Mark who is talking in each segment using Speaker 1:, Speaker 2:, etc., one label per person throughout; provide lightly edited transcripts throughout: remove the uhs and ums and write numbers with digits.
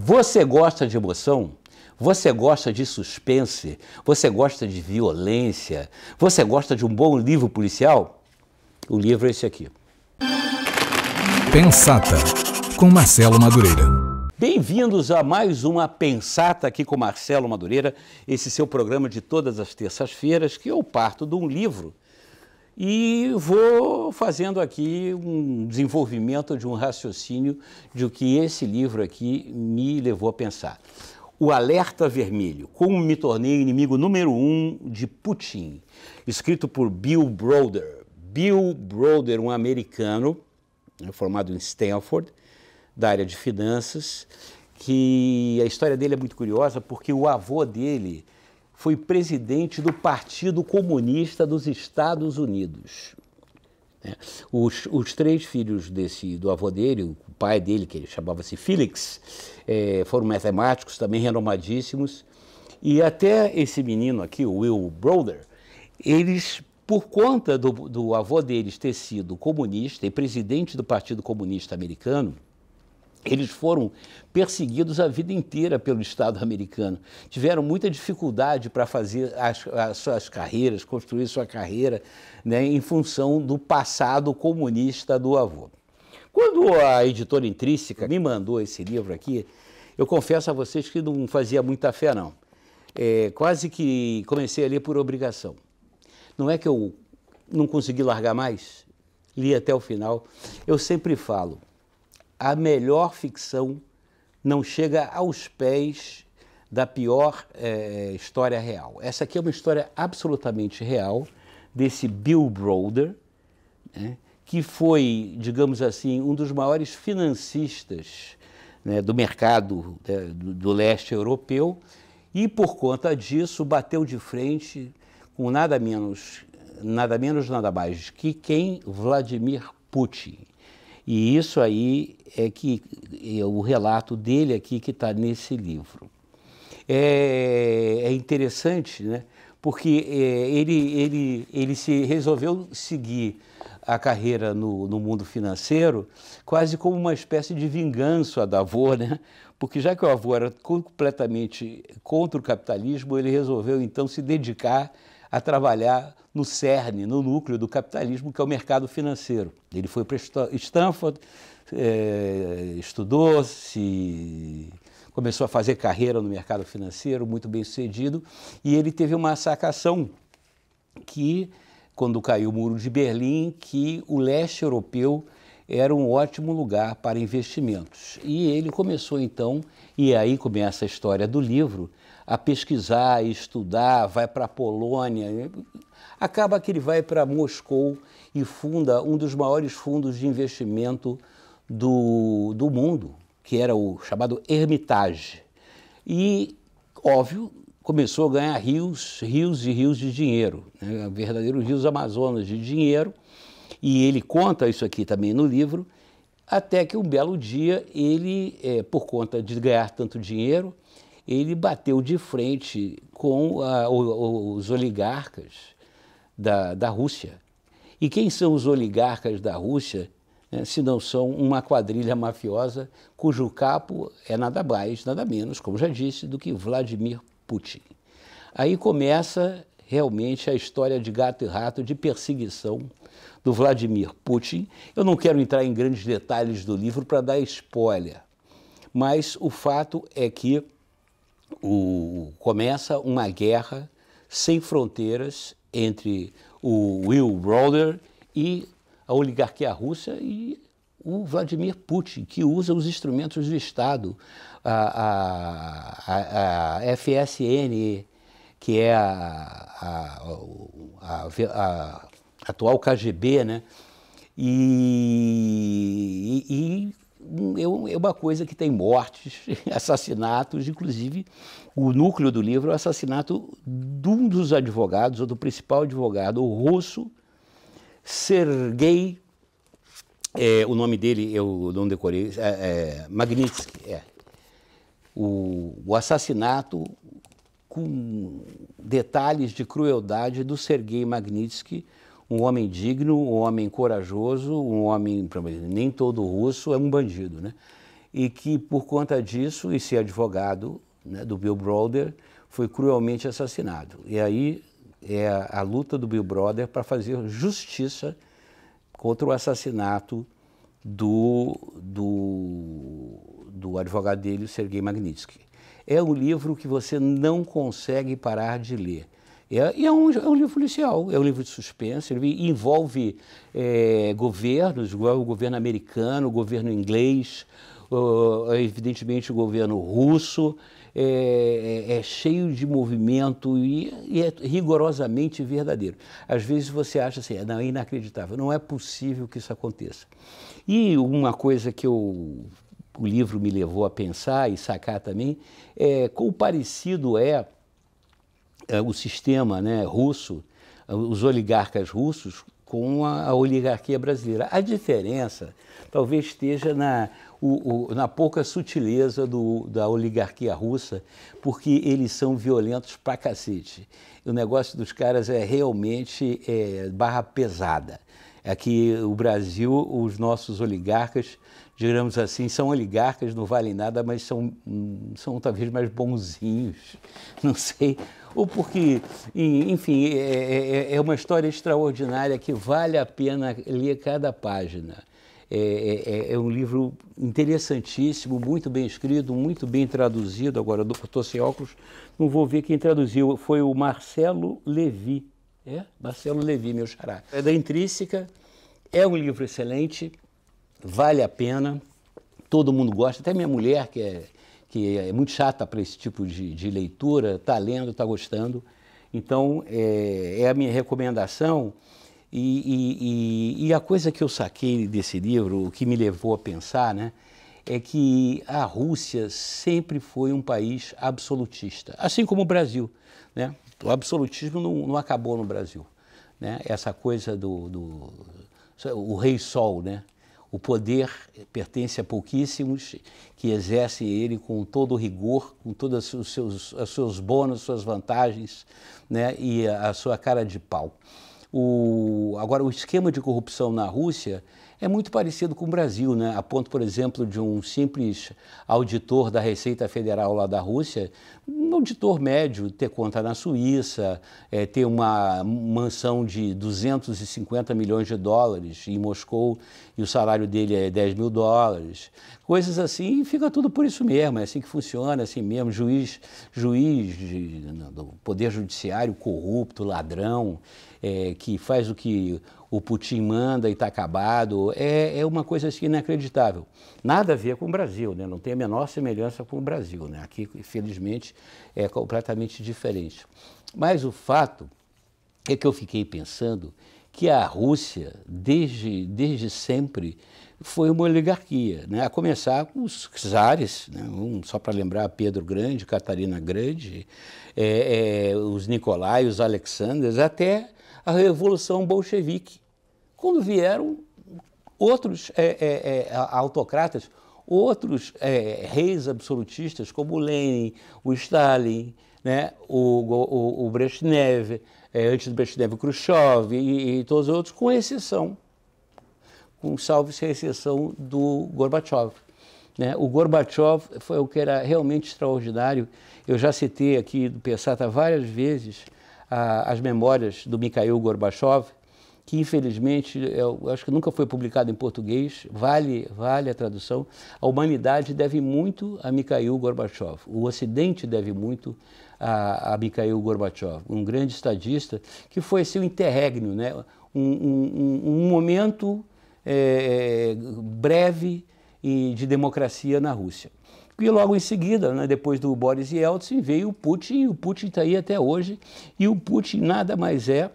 Speaker 1: Você gosta de emoção? Você gosta de suspense? Você gosta de violência? Você gosta de um bom livro policial? O livro é esse aqui.
Speaker 2: Pensata, com Marcelo Madureira.
Speaker 1: Bem-vindos a mais uma Pensata aqui com Marcelo Madureira, esse seu programa de todas as terças-feiras, que eu parto de um livro e vou fazendo aqui um desenvolvimento de um raciocínio de o que esse livro aqui me levou a pensar. O Alerta Vermelho, como me tornei inimigo número 1 de Putin, escrito por Bill Browder. Bill Browder, um americano, formado em Stanford, da área de finanças, que a história dele é muito curiosa porque o avô dele foi presidente do Partido Comunista dos Estados Unidos. Os três filhos do avô dele, o pai dele, que chamava-se Felix, foram matemáticos também renomadíssimos, e até esse menino aqui, o Will Browder, eles, por conta do avô deles ter sido comunista e presidente do Partido Comunista Americano, eles foram perseguidos a vida inteira pelo Estado americano. Tiveram muita dificuldade para fazer as suas carreiras, construir sua carreira, né, em função do passado comunista do avô. Quando a editora Intrínseca me mandou esse livro aqui, eu confesso a vocês que não fazia muita fé, não. Quase que comecei a ler por obrigação. Não é que eu não consegui largar mais, li até o final. Eu sempre falo, a melhor ficção não chega aos pés da pior história real. Essa aqui é uma história absolutamente real, desse Bill Browder, né, que foi, digamos assim, um dos maiores financistas, né, do mercado do leste europeu, e por conta disso bateu de frente com nada menos, nada mais que quem? Vladimir Putin. E isso aí é o relato dele aqui que está nesse livro. É interessante, né? Porque ele resolveu seguir a carreira no mundo financeiro quase como uma espécie de vingança do avô, né? Porque já que o avô era completamente contra o capitalismo, ele resolveu então se dedicar a trabalhar no cerne, no núcleo do capitalismo, que é o mercado financeiro. Ele foi para Stanford, estudou, começou a fazer carreira no mercado financeiro, muito bem sucedido, e ele teve uma sacação que, quando caiu o Muro de Berlim, que o leste europeu era um ótimo lugar para investimentos. E ele começou então, e aí começa a história do livro, a pesquisar, estudar, vai para a Polônia, acaba que ele vai para Moscou e funda um dos maiores fundos de investimento do mundo, que era o chamado Hermitage. E, óbvio, começou a ganhar rios e rios de dinheiro, né? Verdadeiros rios Amazonas de dinheiro, e ele conta isso aqui também no livro, até que um belo dia ele, por conta de ganhar tanto dinheiro, ele bateu de frente com os oligarcas da Rússia. E quem são os oligarcas da Rússia, né, se não são uma quadrilha mafiosa cujo capo é nada mais, nada menos, como já disse, do que Vladimir Putin. Aí começa realmente a história de gato e rato, de perseguição do Vladimir Putin. Eu não quero entrar em grandes detalhes do livro para dar spoiler, mas o fato é que começa uma guerra sem fronteiras entre o Will Browder e a oligarquia russa e o Vladimir Putin, que usa os instrumentos do Estado, a FSN, que é a atual KGB, né? E é uma coisa que tem mortes, assassinatos, inclusive o núcleo do livro é o assassinato de um dos advogados, ou do principal advogado, o russo Sergei, o nome dele eu não decorei, Magnitsky. O assassinato com detalhes de crueldade do Sergei Magnitsky, um homem digno, um homem corajoso, um homem, nem todo russo é um bandido, né? e que, por conta disso, esse advogado, né, do Bill Browder, foi cruelmente assassinado. E aí é a luta do Bill Browder para fazer justiça contra o assassinato do advogado dele, o Sergei Magnitsky. É um livro que você não consegue parar de ler. É um livro policial, é um livro de suspense, ele envolve governos, igual o governo americano, o governo inglês, evidentemente o governo russo, é cheio de movimento e é rigorosamente verdadeiro. Às vezes você acha assim, não, é inacreditável, não é possível que isso aconteça. E uma coisa que o livro me levou a pensar e sacar também é quão parecido é o sistema, né, russo, os oligarcas russos, com a oligarquia brasileira. A diferença talvez esteja na pouca sutileza da oligarquia russa, porque eles são violentos pra cacete. O negócio dos caras é realmente barra pesada. Aqui o Brasil, os nossos oligarcas, digamos assim, são oligarcas, não valem nada, mas são talvez mais bonzinhos, não sei. Ou porque, enfim, é uma história extraordinária que vale a pena ler cada página. É um livro interessantíssimo, muito bem escrito, muito bem traduzido. Agora, eu estou sem óculos, não vou ver quem traduziu. Foi o Marcelo Levi. Marcelo Levi, meu xará. É da Intrínseca, é um livro excelente, vale a pena, todo mundo gosta, até minha mulher, que é muito chata para esse tipo de leitura, está lendo, está gostando. Então, é a minha recomendação. E a coisa que eu saquei desse livro, o que me levou a pensar, né, é que a Rússia sempre foi um país absolutista, assim como o Brasil, né? O absolutismo não acabou no Brasil, né? Essa coisa o rei sol, né? O poder pertence a pouquíssimos que exercem ele com todo o rigor, com todos os seus bônus, suas vantagens, né? E a sua cara de pau. Agora, o esquema de corrupção na Rússia é muito parecido com o Brasil, né? A ponto, por exemplo, de um simples auditor da Receita Federal lá da Rússia, um auditor médio, ter conta na Suíça, ter uma mansão de 250 milhões de dólares em Moscou e o salário dele é 10 mil dólares. Coisas assim, fica tudo por isso mesmo, é assim que funciona, é assim mesmo. Juiz do Poder Judiciário corrupto, ladrão, que faz o que o Putin manda e está acabado, é uma coisa assim inacreditável. Nada a ver com o Brasil, né? Não tem a menor semelhança com o Brasil, né? Aqui, infelizmente, é completamente diferente. Mas o fato é que eu fiquei pensando que a Rússia, desde sempre, foi uma oligarquia, né? A começar com os czares, né? Só para lembrar, Pedro Grande, Catarina Grande, os Nicolai, os Alexandres, até a Revolução Bolchevique, quando vieram outros autocratas, outros reis absolutistas, como o Lenin, o Stalin, né? o Brezhnev, antes do Brezhnev, o Khrushchev e todos os outros, com exceção, salvo-se a exceção do Gorbachev. Né? O Gorbachev foi o que era realmente extraordinário. Eu já citei aqui do Pessata várias vezes as memórias do Mikhail Gorbachev, que infelizmente, eu acho que nunca foi publicado em português, vale a tradução. A humanidade deve muito a Mikhail Gorbachev, o Ocidente deve muito a Mikhail Gorbachev, um grande estadista que foi seu interregno, né? um momento breve de democracia na Rússia. E logo em seguida, né, depois do Boris Yeltsin, veio o Putin, e o Putin está aí até hoje, e o Putin nada mais é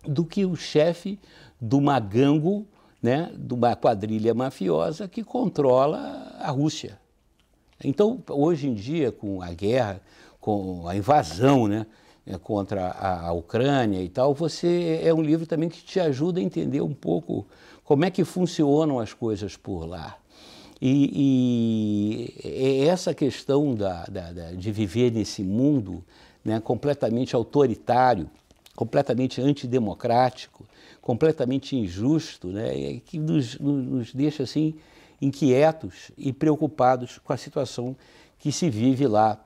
Speaker 1: do que o chefe de uma gangue, né, de uma quadrilha mafiosa que controla a Rússia. Então, hoje em dia, com a guerra, com a invasão, né, contra a Ucrânia e tal, é um livro também que te ajuda a entender um pouco como é que funcionam as coisas por lá. E essa questão de viver nesse mundo, né, completamente autoritário, completamente antidemocrático, completamente injusto, né, que nos deixa assim inquietos e preocupados com a situação que se vive lá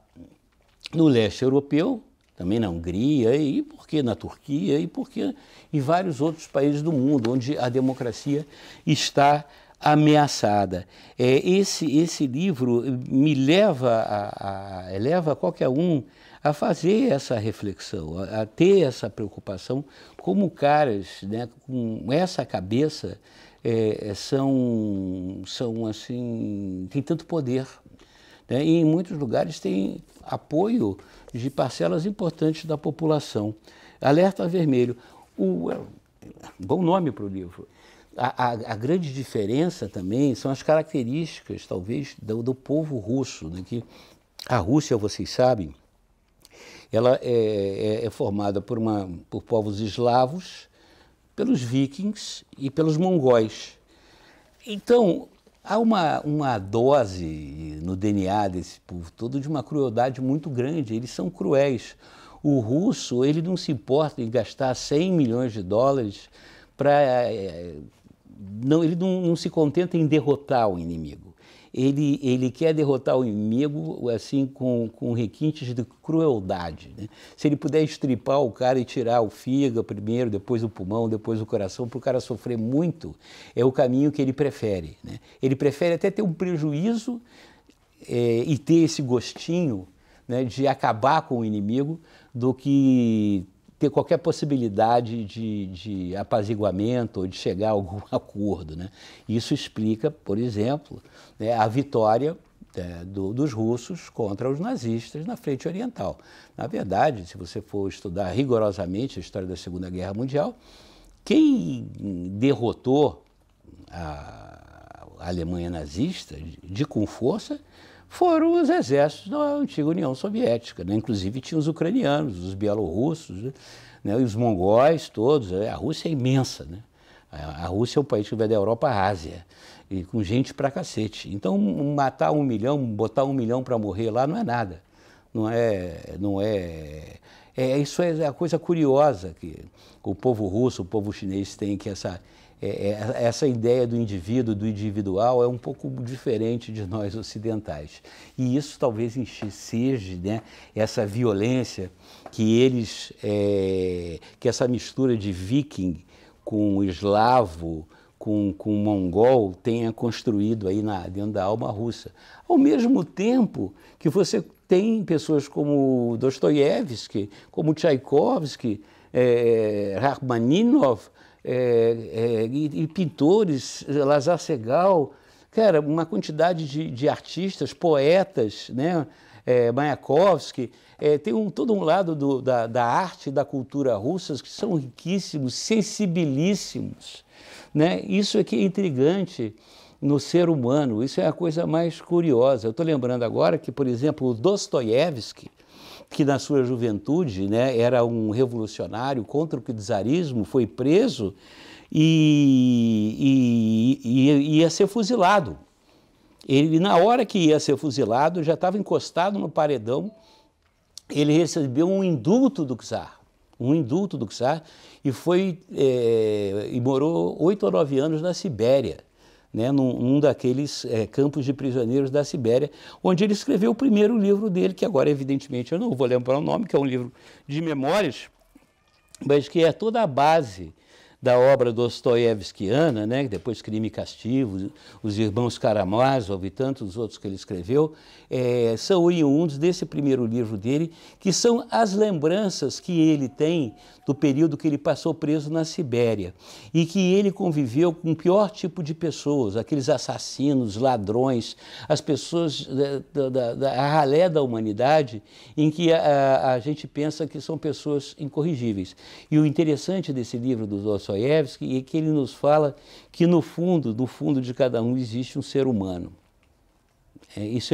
Speaker 1: no leste europeu, também na Hungria, e por que na Turquia, e por que em vários outros países do mundo, onde a democracia está ameaçada. Esse livro me leva qualquer um a fazer essa reflexão, a ter essa preocupação, como caras, né, com essa cabeça são assim, tem tanto poder, né, e em muitos lugares tem apoio de parcelas importantes da população. Alerta Vermelho, bom nome para o livro. A grande diferença também são as características, talvez, do povo russo, né? Que a Rússia, vocês sabem, ela é formada por povos eslavos, pelos vikings e pelos mongóis. Então, há uma dose no DNA desse povo todo de uma crueldade muito grande, eles são cruéis. O russo, ele não se importa em gastar 100 milhões de dólares para... ele não se contenta em derrotar o inimigo. Ele quer derrotar o inimigo assim, com requintes de crueldade, né? Se ele puder estripar o cara e tirar o fígado primeiro, depois o pulmão, depois o coração, para o cara sofrer muito, é o caminho que ele prefere, né? Ele prefere até ter um prejuízo e ter esse gostinho, né, de acabar com o inimigo, do que ter qualquer possibilidade de apaziguamento ou de chegar a algum acordo, né? Isso explica, por exemplo, né, a vitória dos russos contra os nazistas na frente oriental. Na verdade, se você for estudar rigorosamente a história da Segunda Guerra Mundial, quem derrotou a Alemanha nazista com força foram os exércitos da antiga União Soviética, né? Inclusive tinha os ucranianos, os bielorrussos, né? E os mongóis todos. A Rússia é imensa, né? A Rússia é um país que vai da Europa à Ásia, e com gente pra cacete. Então, matar 1 milhão, botar 1 milhão para morrer lá não é nada. Isso é a coisa curiosa que o povo russo, o povo chinês tem, que essa ideia do indivíduo, do individual, é um pouco diferente de nós ocidentais. E isso talvez seja, né, essa violência que essa mistura de viking com eslavo, com mongol, tenha construído aí dentro da alma russa. Ao mesmo tempo que você tem pessoas como Dostoiévski, como Tchaikovsky, Rachmaninoff, e pintores, Lazar Segal, cara, uma quantidade de artistas, poetas, né? Mayakovsky, tem todo um lado da arte e da cultura russas que são riquíssimos, sensibilíssimos, né? Isso é que é intrigante no ser humano, isso é a coisa mais curiosa. Eu estou lembrando agora que, por exemplo, o Dostoiévski, que na sua juventude, né, era um revolucionário contra o czarismo, foi preso e ia ser fuzilado. Ele, na hora que ia ser fuzilado, já estava encostado no paredão, ele recebeu um indulto do czar, e e morou 8 ou 9 anos na Sibéria, né, num daqueles campos de prisioneiros da Sibéria, onde ele escreveu o primeiro livro dele, que agora, evidentemente, eu não vou lembrar o nome, que é um livro de memórias, mas que é toda a base da obra dostoiévskiana, né, depois Crime e Castigo, os Irmãos Karamazov e tantos outros que ele escreveu, são oriundos desse primeiro livro dele, que são as lembranças que ele tem do período que ele passou preso na Sibéria e que ele conviveu com o pior tipo de pessoas, aqueles assassinos, ladrões, as pessoas da ralé da humanidade, em que a gente pensa que são pessoas incorrigíveis. E o interessante desse livro do Dostoiévski é que ele nos fala que no fundo de cada um existe um ser humano. Isso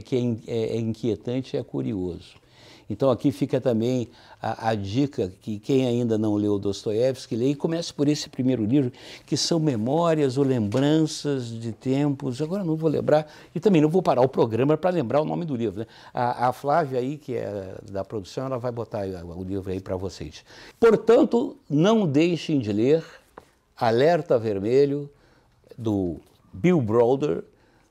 Speaker 1: que é inquietante e é curioso. Então aqui fica também a dica que quem ainda não leu Dostoiévski, leia e comece por esse primeiro livro, que são memórias ou lembranças de tempos, agora não vou lembrar, e também não vou parar o programa para lembrar o nome do livro, né? A Flávia aí, que é da produção, ela vai botar o livro aí para vocês. Portanto, não deixem de ler Alerta Vermelho, do Bill Browder,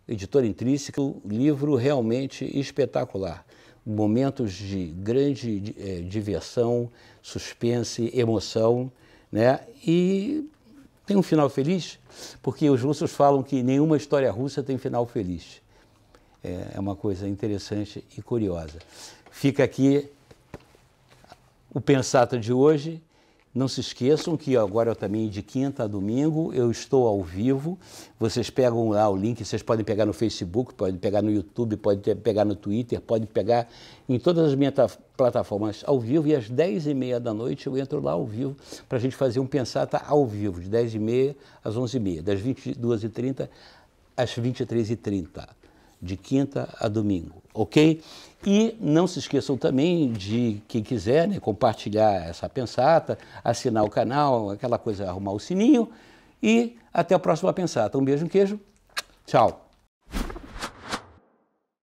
Speaker 1: editora Intrínseca, um livro realmente espetacular. Momentos de grande diversão, suspense, emoção, né? E tem um final feliz, porque os russos falam que nenhuma história russa tem final feliz. É uma coisa interessante e curiosa. Fica aqui o Pensata de hoje. Não se esqueçam que agora também de quinta a domingo eu estou ao vivo. Vocês pegam lá o link, vocês podem pegar no Facebook, podem pegar no YouTube, podem pegar no Twitter, podem pegar em todas as minhas plataformas ao vivo. E às 10h30 da noite eu entro lá ao vivo para a gente fazer um Pensata ao vivo, de 10h30 às 11h30, das 22h30 às 23h30. De quinta a domingo, ok? E não se esqueçam também de, quem quiser, né, compartilhar essa Pensata, assinar o canal, aquela coisa, arrumar o sininho. E até a próxima Pensata. Um beijo, um queijo. Tchau.